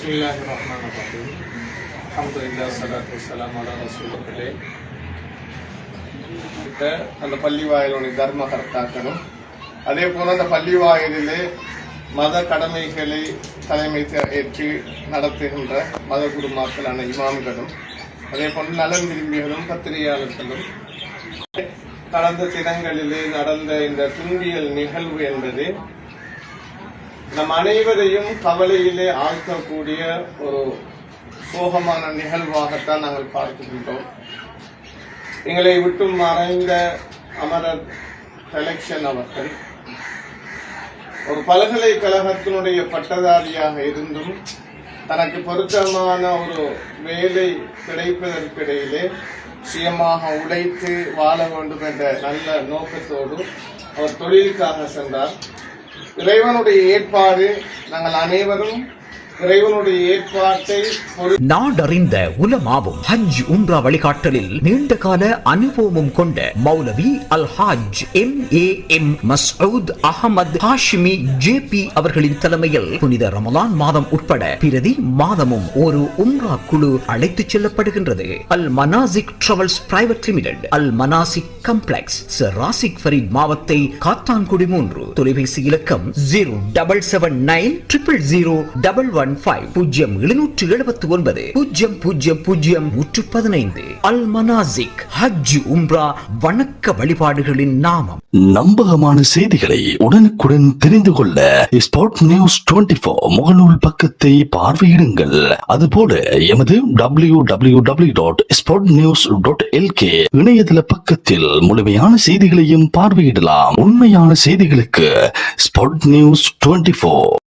பிஸ்மில்லாஹிர்ரஹ்மானிர்ரஹீம். அல்ஹம்துலில்லாஹ் ஸலாத்து வஸ்ஸலாமு அலா ரசூலில்லாஹ். அந்த பள்ளி வாயிலுடைய தர்ம கர்த்தாக்களும் அதே போல அந்த பள்ளி வாயிலே மத கடமைகளை தலைமை ஏற்று நடத்துகின்ற மத குருமாக்களான இமாம்களும் அதே போல நலன் விரும்பிகளும் பத்திரிகையாளர்களும் கடந்த தினங்களிலே நடந்த இந்த துன்பியல் நிகழ்வு என்பது நம் அனைவரையும் கவலையிலே ஆழ்த்தக்கூடிய ஒரு சோகமான நிகழ்வாகத்தான் நாங்கள் பார்க்கின்றோம். எங்களை விட்டு மறைந்த அமரர் கலெக்ஷன் அவர்கள் ஒரு பல்கலைக்கழகத்தினுடைய பட்டதாரியாக இருந்தும் தனக்கு பொருத்தமான ஒரு வேலை கிடைப்பதற்கிடையிலே சுயமாக உழைத்து வாழ வேண்டும் என்ற நல்ல நோக்கத்தோடு அவர் தொழிலுக்காக சென்றார். இறைவனுடைய ஏற்பாடு, நாங்கள் அனைவரும் இறைவனுடைய ஏற்பாட்டை நாடறிந்த உலமாவும் ஹஜ் உம்ரா வழிகாட்டலில் நீண்ட கால அனுபவமும் கொண்ட மௌலவி அல் ஹாஜ் MAM மஸ்ஊத் அஹமது ஹாஷிமி JP அவர்களின் தலைமையில் புனித ரமலான் மாதம் உட்பட பிரதி மாதமும் ஒரு உம்ரா குழு அழைத்துச் செல்லப்படுகின்றது. அல் மனாசிக் டிராவல்ஸ் பிரைவேட் லிமிடெட், அல் மனாசிக் காம்ப்ளெக்ஸ், சர் ராசிக் ஃபரீத் மாவத்தை காத்தான்குடி 3. தொலைபேசி இலக்கம் 0779000115 0779000115. அல் மனாசிக் ஹஜ் உம்ரா வணக்க வழிபாடுகளின் நாமம். நம்பகமான செய்திகளை உடனுக்குடன் தெரிந்து கொள்ள ஸ்பாட் நியூஸ் 24 முகநூல் பக்கத்தை பார்வையிடுங்கள். அதுபோல எமது www.spotnews.lk இணையதள பக்கத்தில் முழுமையான செய்திகளையும் பார்வையிடலாம். உண்மையான செய்திகளுக்கு ஸ்பாட் நியூஸ் 24.